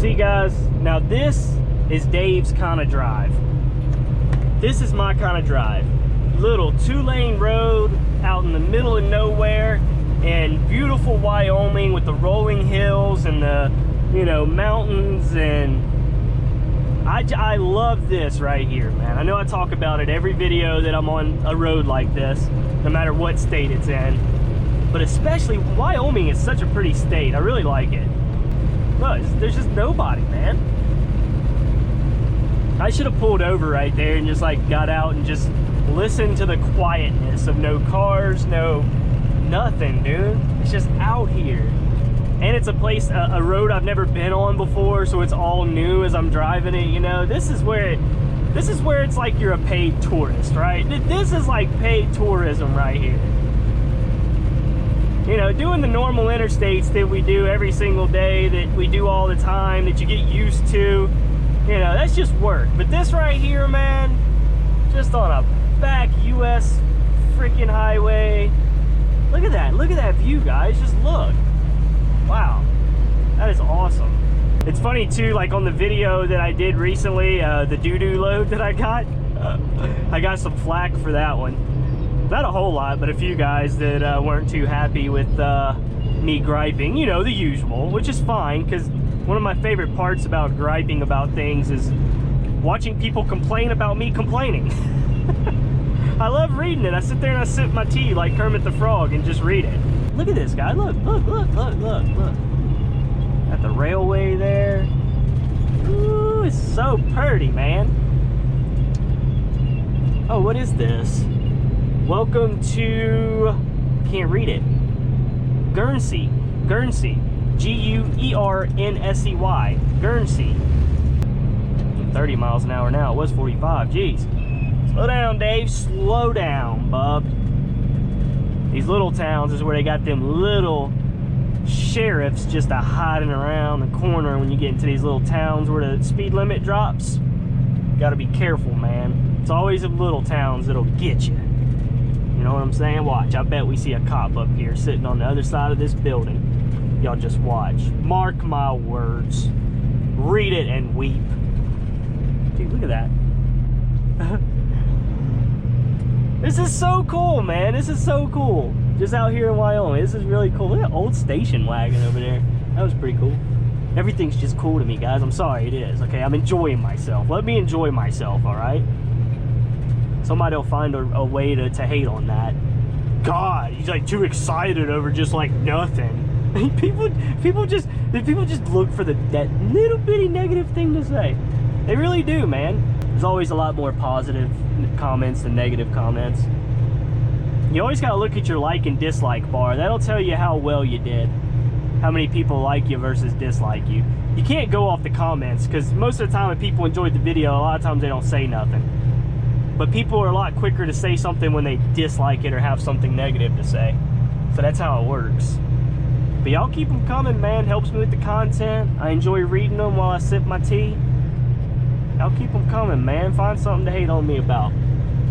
See guys, now this is Dave's kind of drive. This is my kind of drive. Little 2-lane road out in the middle of nowhere in beautiful Wyoming with the rolling hills and the, you know, mountains, and I love this right here, man. I know I talk about it every video that I'm on a road like this, no matter what state it's in. But especially Wyoming is such a pretty state. I really like it. Look, there's just nobody, man. I should have pulled over right there and just like got out and just listened to the quietness of no cars, no nothing, dude. It's just out here. And it's a place, a road I've never been on before, so it's all new as I'm driving it, you know. This is where it's like you're a paid tourist, right? This is like paid tourism right here. You know, doing the normal interstates that we do every single day, that we do all the time, that you get used to, you know, that's just work. But this right here, man, just on a back US freaking highway. Look at that view, guys. Just look. Wow, that is awesome. It's funny too, like on the video that I did recently, the doo-doo load that I got some flack for that one. Not a whole lot, but a few guys that weren't too happy with me griping, you know, the usual, which is fine, because one of my favorite parts about griping about things is watching people complain about me complaining. I love reading it. I sit there and I sip my tea like Kermit the Frog and just read it. Look at this guy. Look. At the railway there. Ooh, it's so pretty, man. Oh, what is this? Welcome to, can't read it. Guernsey. G-U-E-R-N-S-E-Y. Guernsey. 30 miles an hour now. It was 45. Jeez. Slow down, Dave. Slow down, bub. These little towns is where they got them little sheriffs just hiding around the corner when you get into these little towns where the speed limit drops. Got to be careful, man. It's always the little towns that'll get you. You know what I'm saying? Watch. I bet we see a cop up here sitting on the other side of this building. Y'all just watch. Mark my words. Read it and weep. Dude, look at that. This is so cool, man. This is so cool. Just out here in Wyoming. This is really cool. Look at that old station wagon over there. That was pretty cool. Everything's just cool to me, guys. I'm sorry, it is. Okay, I'm enjoying myself. Let me enjoy myself, all right? Somebody will find a way to hate on that. God, he's like too excited over just like nothing. People just look for that little bitty negative thing to say. They really do, man. There's always a lot more positive comments than negative comments. You always got to look at your like and dislike bar. That'll tell you how well you did. How many people like you versus dislike you. You can't go off the comments, because most of the time if people enjoyed the video, a lot of times they don't say nothing. But people are a lot quicker to say something when they dislike it or have something negative to say. So that's how it works. But y'all keep them coming, man. Helps me with the content. I enjoy reading them while I sip my tea. Y'all keep them coming, man. Find something to hate on me about.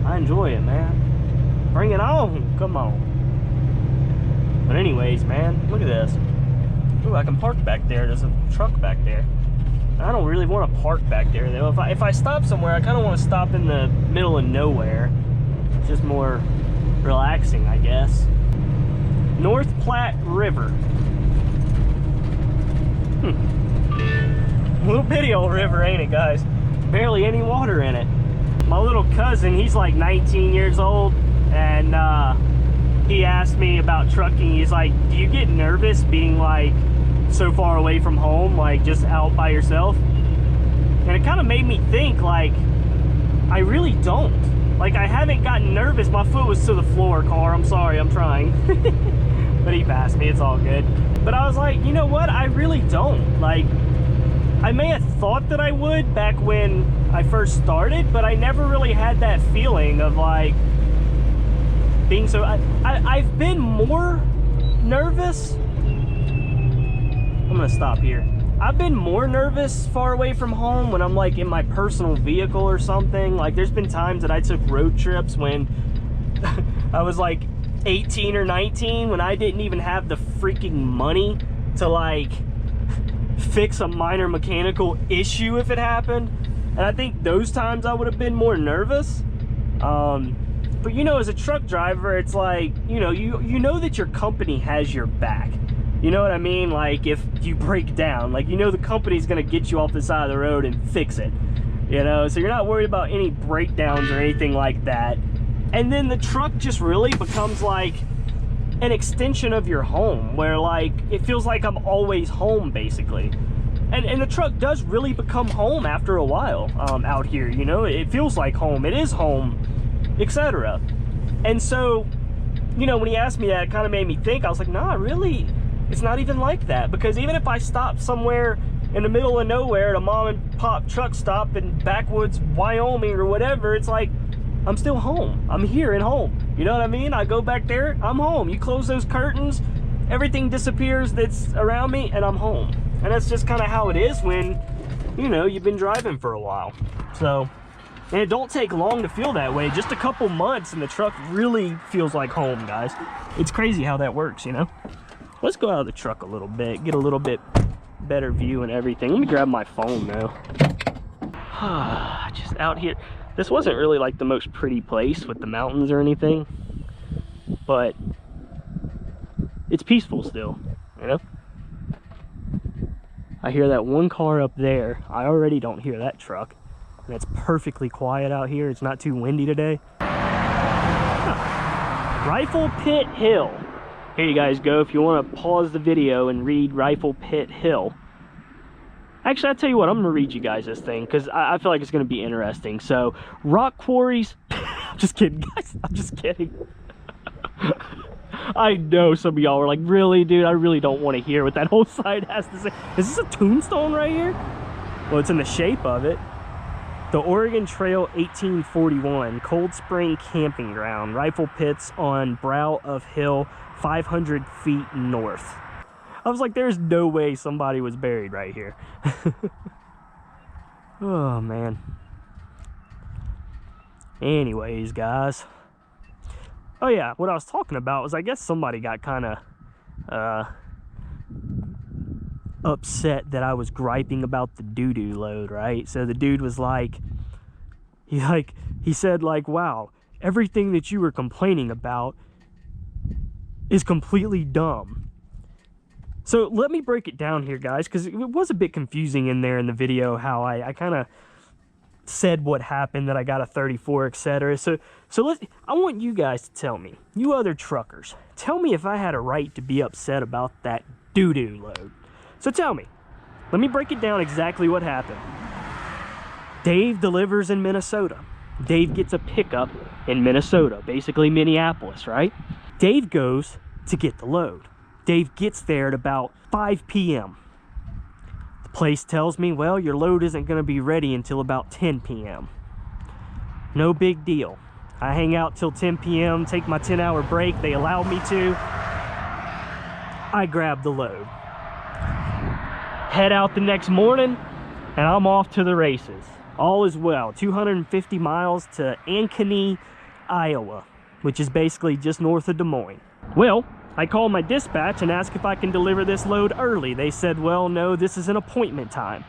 I enjoy it, man. Bring it on. Come on. But anyways, man, look at this. Ooh, I can park back there. There's a truck back there. I don't really want to park back there, though. If I stop somewhere, I kind of want to stop in the middle of nowhere. It's just more relaxing, I guess. North Platte River. A little bitty old river, ain't it, guys? Barely any water in it. My little cousin, he's like 19 years old, and he asked me about trucking. He's like, do you get nervous being like so far away from home, like just out by yourself? And it kind of made me think, like, I really don't. Like, I haven't gotten nervous. My foot was to the floor, car. I'm sorry, I'm trying. But he passed me, it's all good. But I was like, you know what? I really don't. Like, I may have thought that I would back when I first started, but I never really had that feeling of like being so. I've been more nervous. I'm gonna stop here. I've been more nervous far away from home when I'm like in my personal vehicle or something. Like, there's been times that I took road trips when I was like 18 or 19, when I didn't even have the freaking money to like fix a minor mechanical issue if it happened. And I think those times I would have been more nervous. But you know, as a truck driver, it's like, you know that your company has your back. You know what I mean? Like, if you break down, like, you know the company's gonna get you off the side of the road and fix it. You know, so you're not worried about any breakdowns or anything like that. And then the truck just really becomes like an extension of your home, where like, it feels like I'm always home, basically. And the truck does really become home after a while out here, you know? It feels like home, it is home, etc. And so, you know, when he asked me that, it kind of made me think. I was like, nah, really, it's not even like that. Because even if I stop somewhere in the middle of nowhere at a mom and pop truck stop in backwoods Wyoming or whatever, it's like, I'm still home. I'm here at home. You know what I mean? I go back there, I'm home. You close those curtains, everything disappears that's around me, and I'm home. And that's just kind of how it is when, you know, you've been driving for a while. So, and it don't take long to feel that way. Just a couple months and the truck really feels like home, guys. It's crazy how that works, you know? Let's go out of the truck a little bit, get a little bit better view and everything. Let me grab my phone now. Just out here. This wasn't really like the most pretty place with the mountains or anything, but it's peaceful still, you know? I hear that one car up there. I already don't hear that truck. And it's perfectly quiet out here. It's not too windy today. Rifle Pit Hill. Here you guys go. If you want to pause the video and read Rifle Pit Hill. Actually, I'll tell you what, I'm going to read you guys this thing because I feel like it's going to be interesting. So, rock quarries. I'm just kidding, guys. I'm just kidding. I know some of y'all were like, really, dude? I really don't want to hear what that whole side has to say. Is this a tombstone right here? Well, it's in the shape of it. The Oregon Trail 1841, Cold Spring Camping Ground, rifle pits on brow of hill 500 feet north. I was like, there's no way somebody was buried right here. Oh, man. Anyways, guys. Oh, yeah, what I was talking about was I guess somebody got kind of upset that I was griping about the doo-doo load, right? So the dude was like, he said like, wow, everything that you were complaining about is completely dumb. So let me break it down here, guys, because it was a bit confusing in there in the video how I kind of said what happened, that I got a 34, etc. So I want you guys to tell me, you other truckers, tell me if I had a right to be upset about that doo-doo load. So tell me, let me break it down exactly what happened. Dave delivers in Minnesota. Dave gets a pickup in Minnesota, basically Minneapolis, right? Dave goes to get the load. Dave gets there at about 5 p.m. The place tells me, well, your load isn't going to be ready until about 10 p.m. No big deal. I hang out till 10 p.m., take my 10-hour break. They allow me to. I grab the load. Head out the next morning, and I'm off to the races. All is well. 250 miles to Ankeny, Iowa, which is basically just north of Des Moines. Well, I call my dispatch and ask if I can deliver this load early. They said, well, no, this is an appointment time.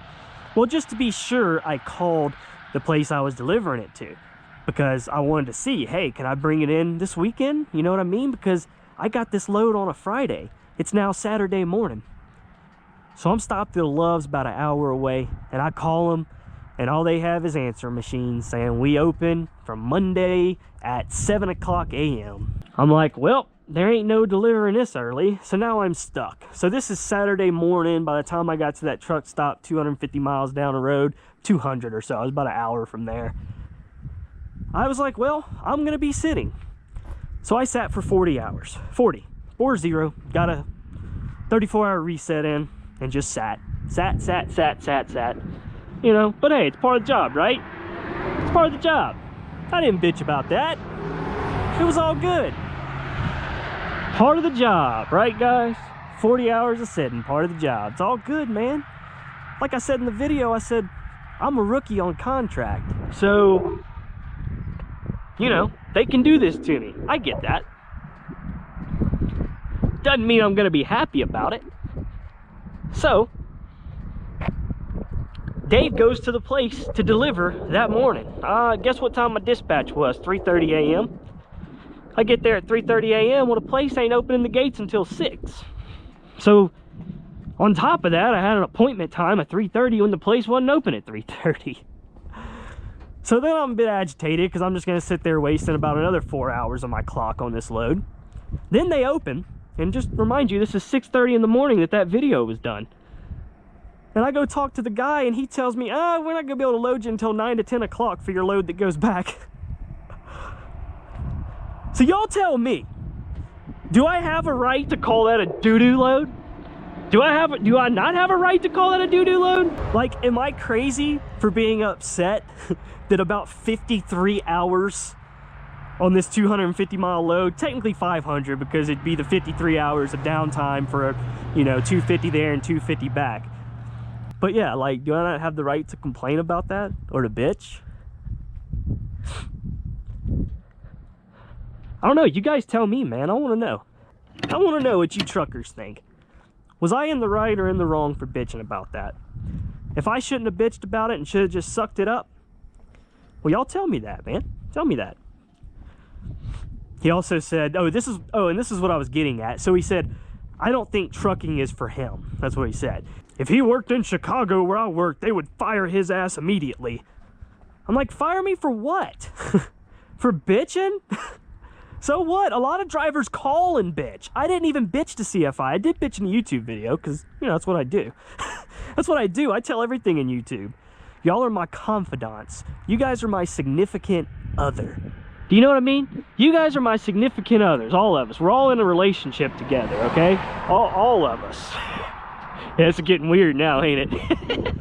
Well, just to be sure, I called the place I was delivering it to because I wanted to see, hey, can I bring it in this weekend? You know what I mean? Because I got this load on a Friday. It's now Saturday morning. So I'm stopped at Love's about an hour away, and I call them, and all they have is answer machines saying we open from Monday at 7 o'clock a.m. I'm like, well, there ain't no delivering this early, so now I'm stuck. So this is Saturday morning. By the time I got to that truck stop 250 miles down the road, 200 or so, I was about an hour from there. I was like, well, I'm going to be sitting. So I sat for 40 hours. 40. 4-0. Got a 34-hour reset in and just sat. Sat. You know, but hey, it's part of the job, right? It's part of the job. I didn't bitch about that. It was all good. Part of the job, right, guys? 40 hours of sitting, part of the job. It's all good, man. Like I said in the video, I said, I'm a rookie on contract. So, you know, they can do this to me. I get that. Doesn't mean I'm going to be happy about it. So, Dave goes to the place to deliver that morning. Guess what time my dispatch was? 3:30 a.m. I get there at 3:30 a.m. Well, the place ain't opening the gates until 6. So on top of that, I had an appointment time at 3:30 when the place wasn't open at 3:30. So then I'm a bit agitated because I'm just going to sit there wasting about another 4 hours on my clock on this load. Then they open, and just remind you, this is 6:30 in the morning that video was done. And I go talk to the guy, and he tells me, we're not going to be able to load you until 9 to 10 o'clock for your load that goes back. So y'all tell me, do I have a right to call that a doo-doo load? Do I not have a right to call that a doo-doo load? Like, am I crazy for being upset that about 53 hours on this 250-mile load, technically 500 because it'd be the 53 hours of downtime for, 250 there and 250 back. But yeah, like, do I not have the right to complain about that or to bitch? I don't know. You guys tell me, man. I want to know. I want to know what you truckers think. Was I in the right or in the wrong for bitching about that? If I shouldn't have bitched about it and should have just sucked it up, well, y'all tell me that, man. Tell me that. He also said, and this is what I was getting at. So he said, I don't think trucking is for him. That's what he said. If he worked in Chicago where I worked, they would fire his ass immediately. I'm like, fire me for what? For bitching? So what? A lot of drivers call and bitch. I didn't even bitch to CFI. I did bitch in a YouTube video because, that's what I do. That's what I do. I tell everything in YouTube. Y'all are my confidants. You guys are my significant other. Do you know what I mean? You guys are my significant others, all of us. We're all in a relationship together, okay? All of us. Yeah, it's getting weird now, ain't it?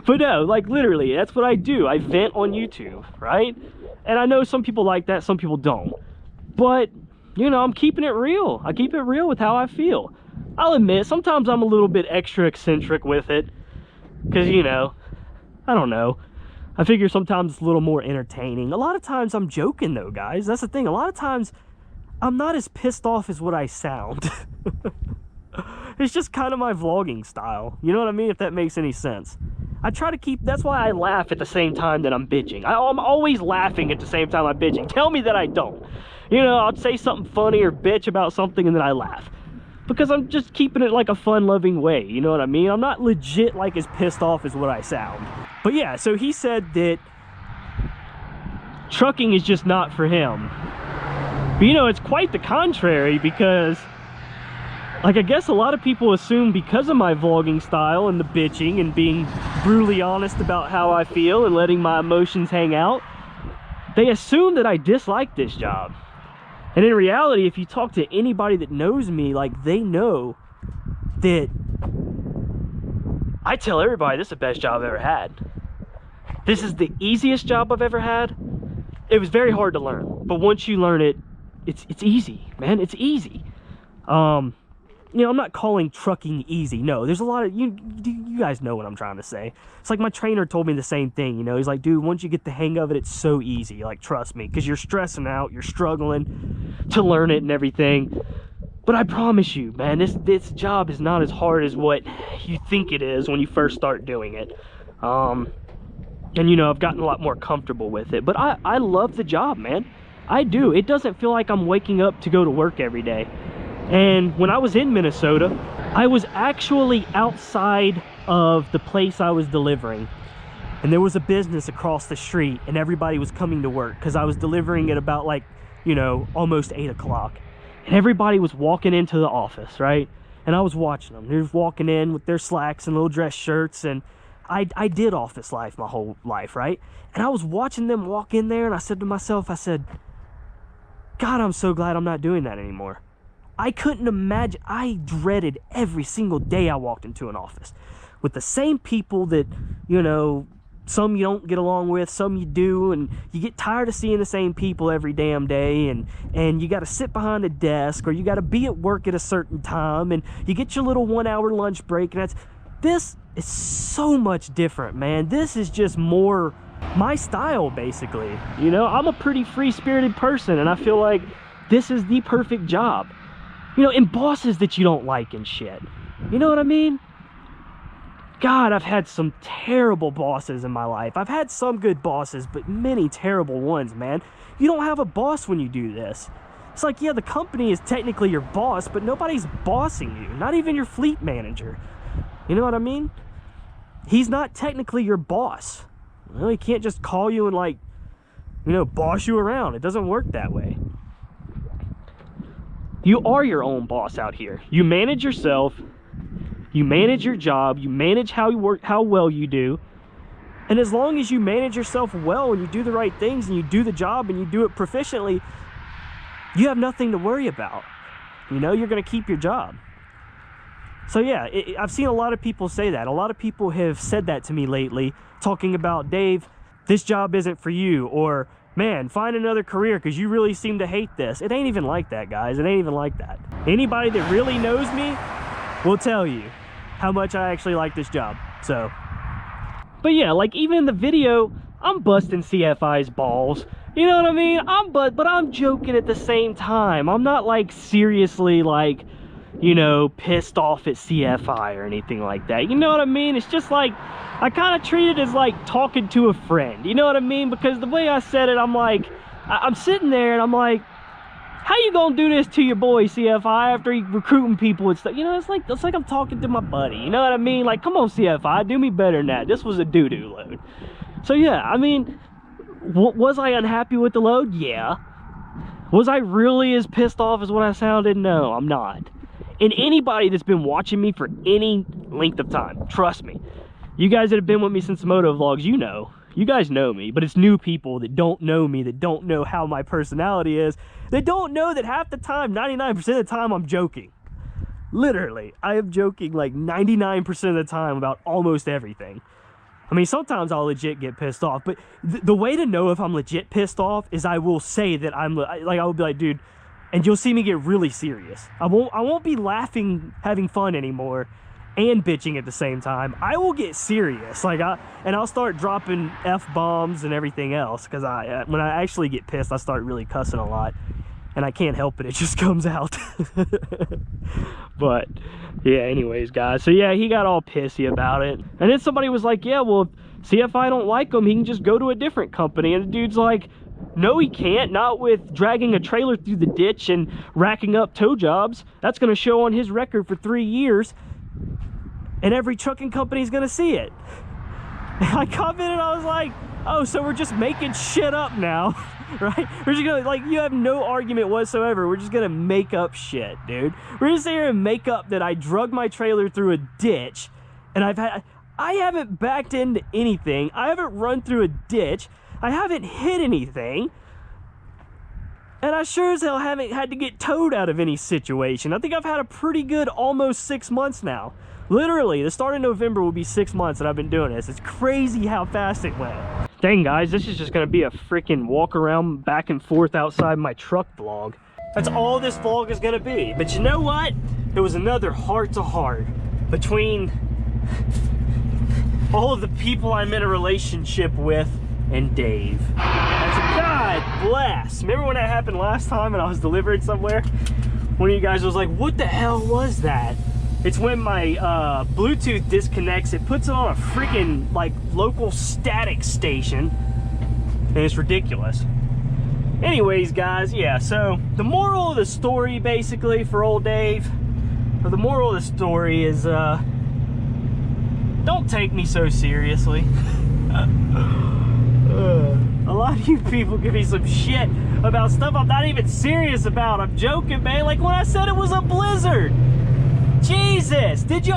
But no, like literally, that's what I do. I vent on YouTube, right? And I know some people like that, some people don't. But, I'm keeping it real. I keep it real with how I feel. I'll admit, sometimes I'm a little bit extra eccentric with it. Because, I don't know. I figure sometimes it's a little more entertaining. A lot of times I'm joking, though, guys. That's the thing. A lot of times I'm not as pissed off as what I sound. It's just kind of my vlogging style. You know what I mean? If that makes any sense. I try to keep, that's why I laugh at the same time that I'm bitching. I'm always laughing at the same time I'm bitching. Tell me that I don't. I'll say something funny or bitch about something and then I laugh. Because I'm just keeping it like a fun-loving way, you know what I mean? I'm not legit like as pissed off as what I sound. But yeah, so he said that trucking is just not for him. But it's quite the contrary because, like, I guess a lot of people assume because of my vlogging style and the bitching and being brutally honest about how I feel and letting my emotions hang out, they assume that I dislike this job. And in reality, if you talk to anybody that knows me, like, they know that I tell everybody this is the best job I've ever had. This is the easiest job I've ever had. It was very hard to learn, but once you learn it, it's easy, man. It's easy. I'm not calling trucking easy. No, there's a lot of, you guys know what I'm trying to say. It's like my trainer told me the same thing, He's like, dude, once you get the hang of it, it's so easy. Like, trust me, because you're stressing out, you're struggling to learn it and everything. But I promise you, man, this job is not as hard as what you think it is when you first start doing it. And I've gotten a lot more comfortable with it. But I love the job, man. I do. It doesn't feel like I'm waking up to go to work every day. And when I was in Minnesota, I was actually outside of the place I was delivering. And there was a business across the street and everybody was coming to work because I was delivering at about like, almost 8 o'clock. And everybody was walking into the office, right? And I was watching them. They were walking in with their slacks and little dress shirts. And I did office life my whole life, right? And I was watching them walk in there and I said to myself, God, I'm so glad I'm not doing that anymore. I couldn't imagine. I dreaded every single day I walked into an office with the same people that, some you don't get along with, some you do, and you get tired of seeing the same people every damn day, and you got to sit behind a desk, or you got to be at work at a certain time, and you get your little 1 hour lunch break, and this is so much different, man. This is just more my style, basically. I'm a pretty free-spirited person, and I feel like this is the perfect job. And bosses that you don't like and shit. You know what I mean? God, I've had some terrible bosses in my life. I've had some good bosses, but many terrible ones, man. You don't have a boss when you do this. It's like, yeah, the company is technically your boss, but nobody's bossing you. Not even your fleet manager. You know what I mean? He's not technically your boss. Well, he can't just call you and, like, you know, boss you around. It doesn't work that way. You are your own boss out here. You manage yourself. You manage your job. You manage how you work, how well you do. And as long as you manage yourself well and you do the right things and you do the job and you do it proficiently, you have nothing to worry about. You know, you're going to keep your job. So yeah, I've seen a lot of people say that. A lot of people have said that to me lately, talking about, Dave, this job isn't for you, or man, find another career because you really seem to hate this. It ain't even like that, guys. It ain't even like that. Anybody that really knows me will tell you how much I actually like this job. So, but yeah, like even in the video, I'm busting CFI's balls. You know what I mean? But I'm joking at the same time. I'm not like seriously like, you know, pissed off at CFI or anything like that. You know what I mean? It's just like, I kind of treat it as like talking to a friend. You know what I mean? Because the way I said it, I'm like, I'm sitting there and I'm like, how you gonna do this to your boy CFI after he recruiting people and stuff? You know, it's like I'm talking to my buddy. You know what I mean? Like, come on CFI, do me better than that. This was a doo-doo load. So yeah, I mean, was I unhappy with the load? Yeah. Was I really as pissed off as what I sounded? No, I'm not. And anybody that's been watching me for any length of time, trust me, you guys that have been with me since the moto vlogs, you guys know me, but it's new people that don't know me, that don't know how my personality is. They don't know that half the time, 99% of the time, I'm joking. Literally, I am joking like 99% of the time about almost everything. I mean, sometimes I'll legit get pissed off, but the way to know if I'm legit pissed off is I will say that I will be like, dude, and you'll see me get really serious. I won't be laughing, having fun anymore and bitching at the same time. I will get serious, and I'll start dropping F-bombs and everything else, because when I actually get pissed, I start really cussing a lot, and I can't help it. It just comes out. But yeah, anyways, guys, so yeah, he got all pissy about it, and then somebody was like, yeah, well, if CFI don't like him, he can just go to a different company. And the dude's like, no, he can't, not with dragging a trailer through the ditch and racking up tow jobs. That's going to show on his record for 3 years, and every trucking company's going to see it. And I commented, I was like, oh, so we're just making shit up now, right? We're just gonna, like, you have no argument whatsoever. We're just gonna make up shit, dude. We're gonna sit here and make up that I drug my trailer through a ditch, and I haven't backed into anything. I haven't run through a ditch. I haven't hit anything. And I sure as hell haven't had to get towed out of any situation. I think I've had a pretty good almost 6 months now. Literally, the start of November will be 6 months that I've been doing this. It's crazy how fast it went. Dang, guys, this is just gonna be a freaking walk around back and forth outside my truck vlog. That's all this vlog is gonna be. But you know what? It was another heart-to-heart between all of the people I'm in a relationship with and Dave. That's a God bless. Remember when that happened last time and I was delivering somewhere? One of you guys was like, what the hell was that? It's when my Bluetooth disconnects, it puts it on a freaking like local static station, and it's ridiculous. Anyways, guys, yeah, so the moral of the story basically for old Dave, or the moral of the story is don't take me so seriously. A lot of you people give me some shit about stuff I'm not even serious about. I'm joking, man. Like when I said it was a blizzard. Jesus, did you?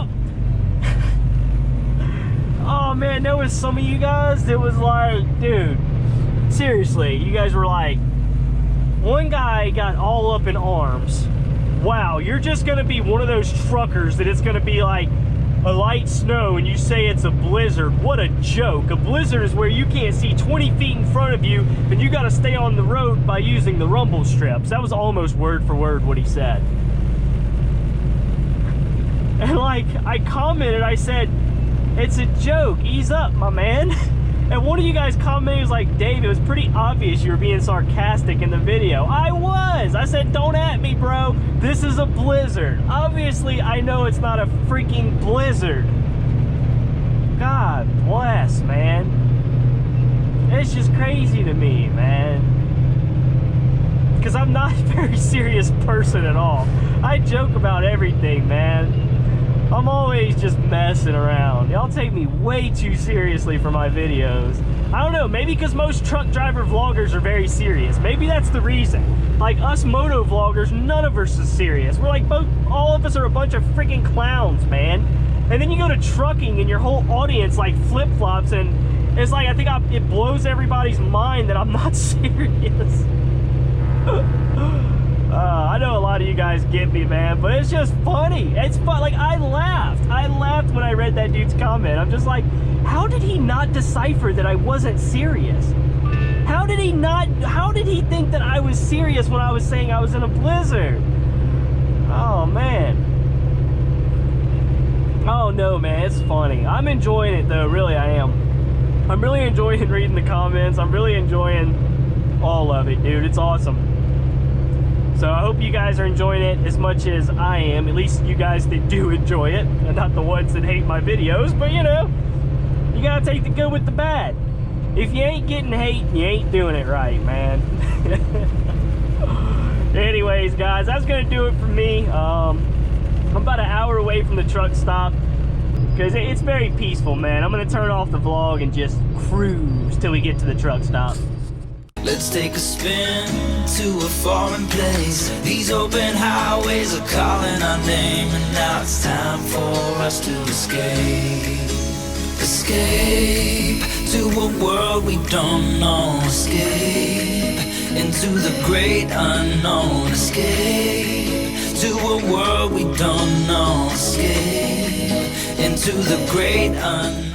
Oh man, there was some of you guys that was like, dude, seriously, you guys were like, one guy got all up in arms. Wow, you're just gonna be one of those truckers that it's gonna be like a light snow and you say it's a blizzard. What a joke. A blizzard is where you can't see 20 feet in front of you and you gotta stay on the road by using the rumble strips. That was almost word for word what he said. And like, I commented, I said, it's a joke, ease up, my man. And one of you guys commented, was like, Dave, it was pretty obvious you were being sarcastic in the video. I was. I said, don't at me, bro. This is a blizzard. Obviously, I know it's not a freaking blizzard. God bless, man. It's just crazy to me, man. Because I'm not a very serious person at all. I joke about everything, man. I'm always just messing around. Y'all take me way too seriously for my videos. I don't know, maybe because most truck driver vloggers are very serious. Maybe that's the reason. Like us moto vloggers, none of us is serious. We're like all of us are a bunch of freaking clowns, man. And then you go to trucking and your whole audience like flip-flops, and it's like, I think it blows everybody's mind that I'm not serious. I know a lot of you guys get me, man, but it's just funny. It's fun. Like, I laughed when I read that dude's comment. I'm just like, how did he not decipher that I wasn't serious? How did he think that I was serious when I was saying I was in a blizzard? Oh, man. Oh, no, man, it's funny. I'm enjoying it, though, really, I am. I'm really enjoying reading the comments. I'm really enjoying all of it, dude. It's awesome. So I hope you guys are enjoying it as much as I am. At least you guys that do enjoy it, and not the ones that hate my videos. But, you know, you gotta take the good with the bad. If you ain't getting hate, you ain't doing it right, man. Anyways, guys, that's gonna do it for me. I'm about an hour away from the truck stop because it's very peaceful, man. I'm gonna turn off the vlog and just cruise till we get to the truck stop. Let's take a spin to a foreign place. These open highways are calling our name, and now it's time for us to escape. Escape to a world we don't know. Escape into the great unknown. Escape to a world we don't know. Escape into the great unknown.